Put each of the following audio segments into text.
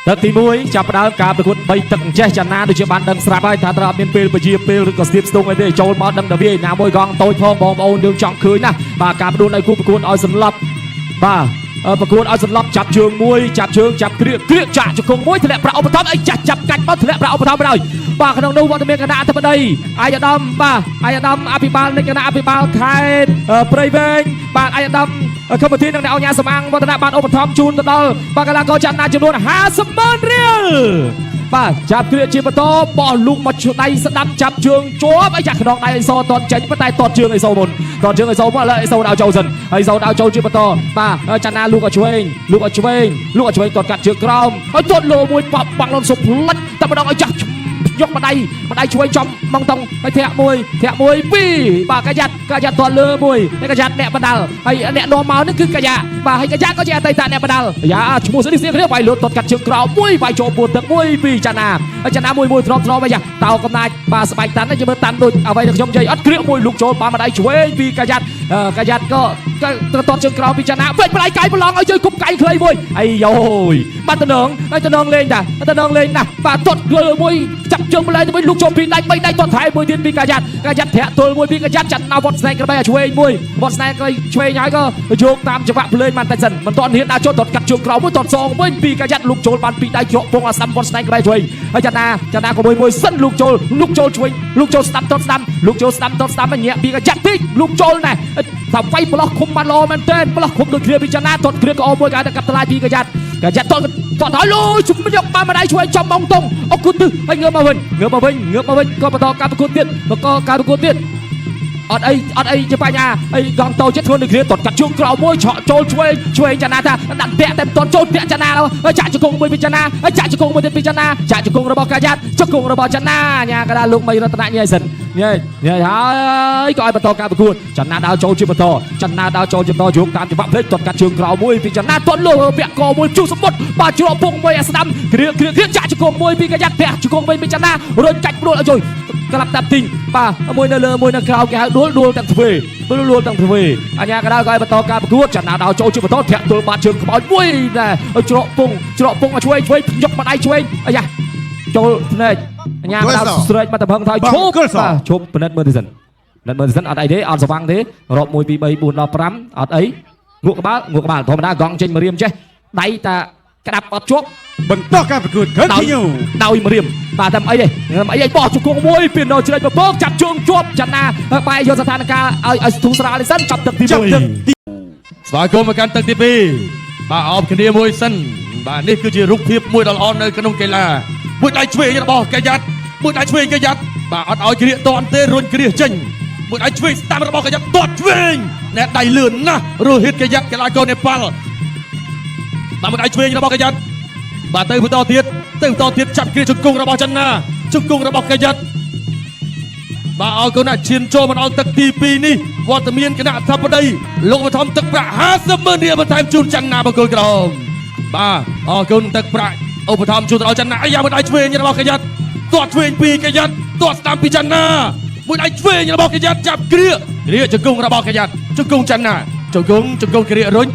ទឹកទី1ចាប់ផ្ដើមការប្រកួត3ទឹកចេះចាណាដូចជាបានដឹងស្រាប់ហើយថាត្រូវអត់មានពេលពជាពេលឬក៏ស្ទាបស្ទង់អីទេចូលមកដឹងតែវាណាមួយកងតូចផងបងប្អូនយើងចង់ឃើញណាបាទការប្រកួតឲ្យគូប្រកួតឲ្យសន្លប់បាទប្រកួតឲ្យសន្លប់ចាប់ជើងមួយចាប់ជើងចាប់គ្រៀកចាក់ជង្គង់មួយធ្លាក់ប្រាក់ឧបត្ថម្ភអីចាស់ចាប់កាច់មកធ្លាក់ប្រាក់ឧបត្ថម្ភទៅហើយបាទក្នុងនោះវត្តមានគណៈអធិបតីអាយដាមបាទអាយដាមអភិបាលនៃគណៈអភិបាលខេត្តព្រៃវែងបាទអាយដាមគណៈប្រធាននិងអ្នកអង្គការសម្អាងវឌ្ឍនបានឧបត្ថម្ភជូនទៅដល់បាទកីឡាករចន្ទណាចំនួន50,000 រៀលបាទចាប់គ្រាជាបន្តបោះលូកមកដៃស្ដាប់ចាប់ជើងជាប់អីចាក់ខ្នងដៃអេសូតតចេញប៉ុន្តែតតជើងអេសូមុនតតជើងអេសូមកឥឡូវអេសូដៅចូលសិនអេសូដៅចូលជាបន្តបាទចន្ទណាលូកឲ្យឆ្វេងតតកាត់ជើងក្រោមហើយតតលោមួយប៉បបាំងលន់សុបផ្លិចតែម្ដងឲ្យចាស់យកម្ដាយឆ្វេងចំម៉ងតុងហើយធាក់មួយពីរបាទកាយ៉ាត់តលើមួយហើយកាយ៉ាត់អ្នកបដាល់ហើយអ្នកនាំមកនេះគឺកាយ៉ាបាទហើយកាយ៉ាត់ក៏ជាអតីតអ្នកបដាល់យ៉ាឈ្មោះស្នេះគ្នាវាយលូតតកាត់ជើងក្រោមមួយវាយចូលពួនទឹកមួយពីរចន្ទណាហើយចន្ទណាមួយទ្របអីយ៉ាតោកំណាចបាទស្បែកតាន់នេះមើលតាន់ដូចអ្វីដែលខ្ញុំនិយាយអត់គ្រាកមួយលូកចូលបានម្ដាយឆ្វេងពីកាយ៉ាត់ក៏តតជើងក្រោមពីចន្ទណាពេជ្របដៃកាយប្រឡងឲ្យជួយគប់កាយខ្លីមួយអីយ៉យបាទតំណងលេងណាបាទតតលើមួយចាប់ជើងម្លេះទៅវិញលូកចូលពីដៃ3ដៃតតថែមួយទៀតពីកាយ៉ាត់ធាក់ទល់មួយពីកាយ៉ាត់ចាត់ណាវត្តស្នែកក្របីឲ្យឆ្វេងមួយវត្តស្នែកក្របីឆ្វេងហើយក៏យកតាមចង្វាក់ភ្លេងបានតែសិនមិនតន់ហ៊ានដើរចូលតតកាត់ជើងក្រោមមួយតតសងវិញពីកាយ៉ាត់លូកចូលបានពីដៃច្រកពងអាសាំវត្តស្នែកក្របីឆ្វេងហើយចន្ទណាក៏មួយសិនលូកចូលឆ្វេងលូកចូលស្ដាំតតស្ដាំញាក់ពីកាយ៉ាត់តិចលូកចូលណែថាវាយប្លោះឃុំបានល្អមែនទែនប្លោះឃុំដូចគ្រាពីចន្ទណាតតគ្រាក៏អោមួយក៏តែកាប់ថ្លៃពីកាយ៉ាត់តហើយលុយជុំយកបានម្ដាយឆ្វេងចំម៉ងតុងអគុណទិសហើយងើបមកវិញក៏បន្តការប្រកួតទៀតអត់អីជាបញ្ហាអីកងតូចចិត្តធ្វើដូចគ្នាតតកាត់ជើងក្រោមមួយឆក់ចូលឆ្វេងចន្ទណាថាដាក់តាក់តែមិនតន់ចូលតាក់ចន្ទណាហើយចាក់ជង្គង់មួយពីចន្ទណាហើយចាក់ជង្គង់មួយទៀតពីចន្ទណាចាក់ជង្គង់របស់កាយ៉ាត់ជង្គង់របស់ចន្ទណាញ៉ាកដាលោកមីរតនៈញ៉ៃសិនញ៉ៃហើយក៏ឲ្យបន្តការប្រកួតចន្ទណាដើរចូលជាបន្តយកតាមច្បាប់ភ្លេចតតកាត់ជើងក្រោមមួយពីចន្ទណាតន់លោពាក់កមួយជុះសមុទ្របាទច្រកពងមួយអាស្ដាំគ្រាចាក់ជង្គង់មួយពីកាយ៉ាត់ធាក់ជង្គង់វិញពីចន្ទណារុញកាច់ព្រួលឲ្យជួយក្លាប់តាប់ទីងបាទមួយនៅលើមួយនៅក្រៅគេហៅដួលទាំងទ្វេអញ្ញាកដាលក៏ឲ្យបន្តការប្រកួតចន្ទណាដល់ចូលជាបន្តធាក់ទល់បាតជើងក្បោចមួយដែរច្រកពងឲ្យឆ្វេងយកម្ដាយឆ្វេងអាយ៉ាចូលភ្នែកអញ្ញាកដាលស្រែកមកទៅផឹងថយឈប់ពិនិត្យមើលទៅសិនអត់អីទេអត់ស្វាំងទេរាប់1 2 3 4ដល់5អត់អីងក់ក្បាលធម្មតាកង់ចេញមករៀមចេះដៃតាក្តាប់អត់ជាប់បន្តការប្រកួតដោយមករៀមបាទតែអីទេបោះជង្គង់មួយពីនៅជ្រែកពពកចាប់ជើងជាប់ចន្ទណាបែរយកស្ថានភាពឲ្យធូរស្រាលនេះសិនចាប់ទឹកទី1ស្វាគមន៍មកកាន់ទឹកទី2បាទអបគ្នាមួយសិនបាទនេះគឺជារូបភាពមួយដ៏ល្អនៅក្នុងកីឡាមួយដៃឆ្វេងរបស់កាយ៉ាត់បាទអត់ឲ្យគ្រាកតន់ទេរុញគ្រាចេញមួយដៃឆ្វេងស្ដាំរបស់កាយ៉ាត់តតឆ្វេងអ្នកដៃលឿនណាស់រហិតកាយ៉ាត់កីឡាករនេប៉ាល់បាទមួយដៃឆ្វេងរបស់កាយ៉ាត់បាទទៅបន្តទៀតចាប់គ្រាជង្គង់របស់ចន្ទណាជង្គង់របស់កាយ៉ាត់បាទឲ្យកូនណាឈានចូលមកដល់ទឹកទី2នេះវត្តមានគណៈអធិបតីលោកបឋមទឹកប្រាក់50,000 រៀលបន្ថែមជូនចន្ទណាបង្គោលក្រហមបាទអរគុណទឹកប្រាក់ឧបត្ថម្ភជូនដល់ចន្ទណាអាយ៉ាមួយដៃឆ្វេងរបស់កាយ៉ាត់ទាត់ឆ្វេងពីកាយ៉ាត់ទាត់ស្ដាំពីចន្ទណាមួយដៃឆ្វេងរបស់កាយ៉ាត់ចាប់គ្រាជង្គង់របស់កាយ៉ាត់ជង្គង់ចន្ទណាជង្គង់គ្រារុញ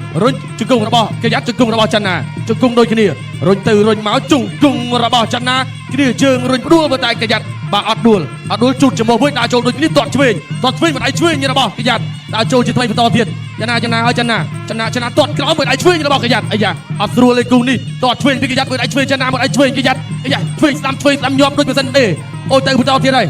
ជង្គង់របស់កាយ៉ាត់ជង្គង់របស់ចន្ទណាជង្គង់ដូចគ្នារុញទៅរុញមកជង្គង់របស់ចន្ទណាគ្រាជើងរុញផ្ដួលតែកាយ៉ាត់បាទអត់ដួលជូតចំហមួយដើរចូលដូចគ្នាទាត់ឆ្វេងមួយដៃឆ្វេងរបស់កាយ៉ាត់ដើរចូលជាថ្មីបន្តទៀតចន្ទណាហើយចន្ទណាទាត់ក្រោមមួយដៃឆ្វេងរបស់កាយ៉ាត់អាយ៉ាអត់ស្រួលទេគូនេះទាត់ឆ្វេងពីកាយ៉ាត់មួយដៃឆ្វេងចន្ទណាមួយដៃឆ្វេងកាយ៉ាត់អាយ៉ាឆ្វេងស្ដាំញាប់ដូចមិនសិនទេអូទៅបន្តទៀតហើយ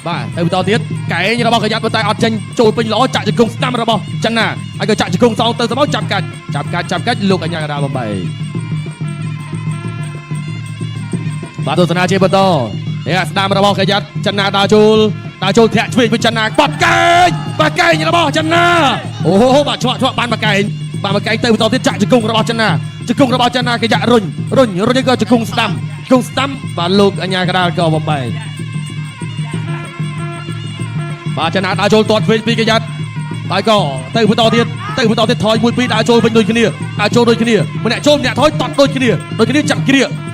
បាទទៅបន្តទៀតកែងរបស់កាយ៉ាត់ប៉ុន្តែអត់ចេញចូលពេញល្អចាក់ជង្គង់ស្ដាំរបស់ចន្ទណាហើយក៏ចាក់ជង្គង់សងទៅទៅមកចាប់កាច់លោកអញ្ញាកដាលបំបីបាទទស្សនាជាបន្តស្ដាំរបស់កាយ៉ាត់ចន្ទណាដើរចូលធាក់ឆ្វេងពីចន្ទណាបាត់កែងរបស់ចន្ទណាអូបាទឆ្វក់បានមកកែងទៅបន្តទៀតចាក់ជង្គង់របស់ចន្ទណាកាយ៉ាត់រុញក៏ជង្គង់ស្ដាំបាទលោកអញ្ញាកដាលក៏បំបីបាទចន្ទណាដើរចូលទាត់ឆ្វេងពីកាយ៉ាត់ហើយក៏ទៅបន្តទៀតថយ1 2ដើរចូលវិញដូចគ្នាម្នាក់ចូលម្នាក់ថយតត់ដូចគ្នា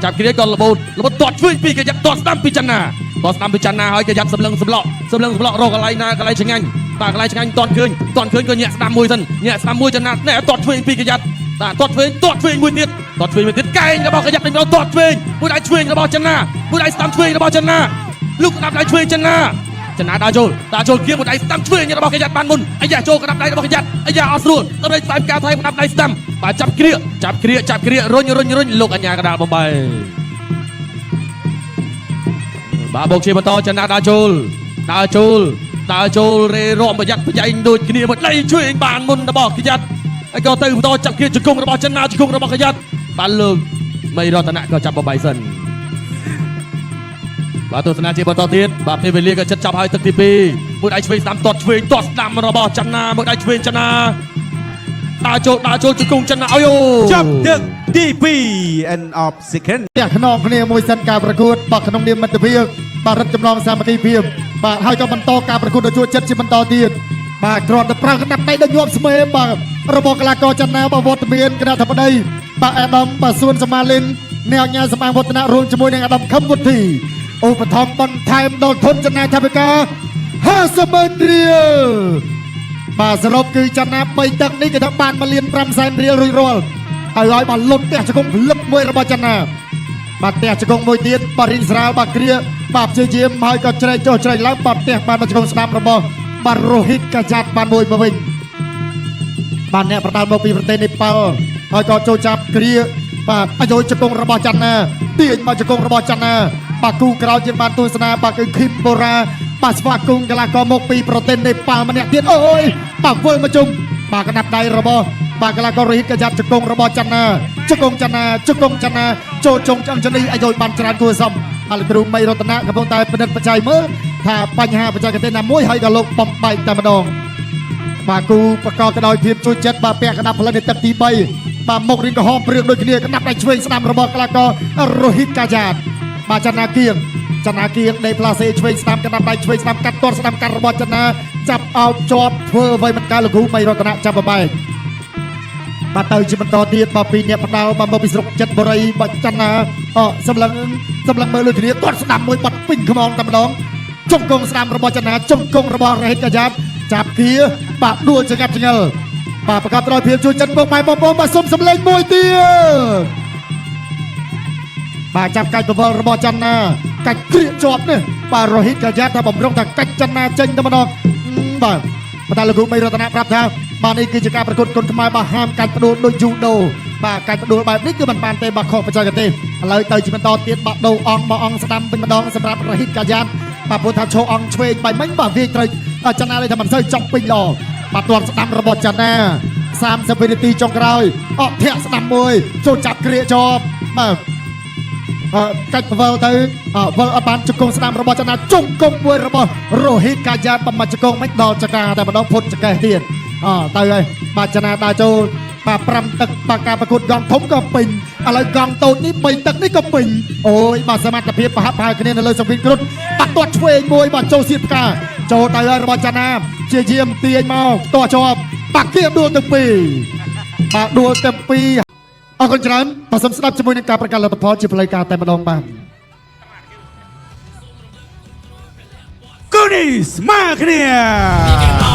ចាប់គ្រាក៏ល្បូតទាត់ឆ្វេងពីកាយ៉ាត់ទាត់ស្ដាំពីចន្ទណាហើយកាយ៉ាត់សម្លឹងសម្លក់រកកន្លែងណាកន្លែងឆ្ងាញ់បាទកន្លែងឆ្ងាញ់តន់ឃើញក៏ញាក់ស្ដាំមួយសិនចន្ទណាណែទាត់ឆ្វេងពីកាយ៉ាត់បាទទាត់ឆ្វេងមួយទៀត តតឆ្វេងមួយទៀតកែងរបស់កញ្ញាពេញដល់តតឆ្វេងមួយដៃឆ្វេងរបស់ចិនណាមួយដៃស្ដាំឆ្វេងរបស់ចិនណាលោកក្តាប់ដៃឆ្វេងចិនណាដើរចូលគៀងមួយដៃស្ដាំឆ្វេងរបស់កញ្ញាបានមុនអាយ៉ាចូលក្តាប់ដៃរបស់កញ្ញាអាយ៉ាអត់ស្រួលទៅដៃស្ដាំការថៃក្តាប់ដៃស្ដាំបាទចាប់គ្រារុញលោកអញ្ញាកដាលបំបីបាទបោកជាបន្តចិនណាដើរចូលរេរំប្រយ័ត្នប្រយែងដូចគ្នាមួយដៃឆ្វេងបានមុនរបស់កញ្ញាហើយក៏ទៅបន្តចាប់គ្រាជង្គង់របស់ចិនណាជង្គង់របស់កញ្ញាបានលើកមីរតនៈក៏ចាប់បបាយសិនបាទទស្សនាជាបន្តទៀតបាទពេលវេលាក៏ចិត្តចាប់ហើយទឹកទី2មួយដៃឆ្វេងស្ដាំទាត់ឆ្វេងទាត់ស្ដាំរបស់ចិនណាមួយដៃឆ្វេងចិនណាដើរចូលជង្គង់ចិនណាអោយចាប់ទឹកទី2 end of second តែខ្នងគ្នាមួយសិនការប្រកួតបាទក្នុងនាមមិត្តភាពបាទរឹតចំណងសាមគ្គីភាពបាទហើយក៏បន្តការប្រកួតដ៏ជួយចិត្តជាបន្តទៀតបាទគ្រាន់តែប្រើក្តាប់ដៃដ៏ញាប់ស្មេបាទរបស់កីឡាករចិនណាបាទវត្តមានគណៈធិបតីបាទអាដាមបាទសួនសមាលិនអ្នកអាជ្ញាសម្អាងវឌ្ឍនៈរួមជាមួយនឹងអាដាមខឹមវុធីឧបត្ថម្ភបន្ថែមដល់ធនចំណាយថវិកា50,000 រៀលបាទសរុបគឺចំណាយ3ទឹកនេះគឺថាបាន1,500,000 រៀលរួចរាល់ហើយឲ្យបានលុតផ្ទះជង្គង់ផលិតមួយរបស់ចិនណាបាទផ្ទះជង្គង់មួយទៀតបាទរីងស្រាលបាទគ្រាបាទព្យាយាមហើយក៏ជ្រែកចុះជ្រែកឡើងបាទផ្ទះបានជង្គង់ស្ដាំរបស់បាទរ៉ូហ៊ីតកាយ៉ាត់បានមួយមកវិញបានអ្នកប្រដាល់មកពីប្រទេសនេប៉ាល់ហើយក៏ចូលចាប់គ្រាបាទអាយុជង្គង់របស់ចិនណាទាញមកជង្គង់របស់ចិនណាបាទគូក្រោយជាបានទស្សនាបាទគឺឃីមបូរ៉ាបាទស្វាគមន៍កីឡាករមកពីប្រទេសនេប៉ាល់ម្នាក់ទៀតអូយបាទវិលមកជុំបាទកណាប់ដៃរបស់បាទកីឡាកររ៉ូហ៊ីតកាយ៉ាត់ជង្គង់របស់ចិនណាជង្គង់ចិនណាចូលចុងចង្ចនីអាយុបានច្រើនគួរសមហើយគ្រូមីរតនៈកំពុងតែពិនិត្យបច្ច័យមើលថាបញ្ហាបច្ចេកទេសណាមួយហើយក៏លោកបំបែកតែម្ដងបាទគូប្រកបទៅដោយភាពជួយចិត្តបាទពាក់កណ្ដាប់ផលិតទឹកទី3បាទមុខរៀងក្រហមព្រឿងដូចគ្នាកណ្ដាប់ដៃឆ្វេងស្ដាំរបស់កីឡាកររ៉ូហ៊ីតកាយ៉ាត់បាទចនាគៀងដេផ្លាសេឆ្វេងស្ដាំកណ្ដាប់ដៃឆ្វេងស្ដាំកាត់ទាត់ស្ដាំកាត់របស់ចនាចាប់អោបជាប់ធ្វើអ្វីមិនកើតលោកគ្រូមីរតនៈចាប់បបែកបាទទៅជាបន្តទៀតបាទពីអ្នកបដាល់បាទមកពីស្រុកចិត្តបុរីបាទចនាសម្លឹងមើលលើគ្នាទាត់ស្ដាំមួយបាត់ពេញខ្មងតែម្ដងជង្គង់ស្ដាំរបស់ចនាជង្គង់របស់រ៉ូហ៊ីតកាយ៉ាត់ចាប់គៀបាទដួលចង្កាត់ចង្អិលបាទប្រកបដោយភាពជួយចិត្តបងប្អូនបាទសុំសម្លេងមួយទៀតបាទចាប់កាច់បវលរបស់ចិនណាកាច់គ្រាកជាប់នេះបាទរ៉ូហ៊ីតកាយ៉ាត់ថាបំរុងថាកាច់ចិនណាចេញតែម្ដងបាទបន្តលោកគ្រូមីរតនៈប្រាប់ថាបាទនេះគឺជាការប្រកួតគុនខ្មែរបាទហាមកាច់ផ្ដួលដូចយូដូបាទកាច់ផ្ដួលបែបនេះគឺមិនបានទេបាទខុសបច្ចេកទេសឥឡូវទៅជាបន្តទៀតបាទដូរអង្គស្ដាំវិញម្ដងសម្រាប់រ៉ូហ៊ីតកាយ៉ាត់បាទព្រោះថាឈោអង្គឆ្វេងបែបមិញបាទវាត្រូវចិនណានេះថាមិនសូវចង់ពេញល្អបាទទាត់ស្ដាំរបស់ចិនណា30វិនាទីចុងក្រោយធាក់ស្ដាំមួយចូលចាប់គ្រាកជាប់បាទកាច់បវលទៅវល់អត់បានជង្គង់ស្ដាំរបស់ចិនណាជង្គង់មួយរបស់រ៉ូហ៊ីតកាយ៉ាត់បំជង្គង់មិនដល់ចកាតែម្ដងផុតចកេះទៀតទៅហើយបាទចិនណាដើរចូលបាទ5ទឹកបាទការប្រកួតកង់ធំក៏ពេញឥឡូវកង់តូចនេះ3ទឹកនេះក៏ពេញអូយបាទសមត្ថភាពប្រហាក់ប្រហែលគ្នានៅលើសង្វៀនគ្រុឌបាទទាត់ឆ្វេងមួយបាទចូលសៀតផ្កាចូលទៅហើយរបស់ចិនណាជាយាមទាញមកទាត់ជាប់បាក់គៀដួលទាំងពីរបាទដួលទាំងពីរអរគុណច្រើនបាទសូមស្ដាប់ជាមួយនឹងការប្រកាសលទ្ធផលជាផ្លូវការតែម្ដងបាទ Goonies មកគ្នា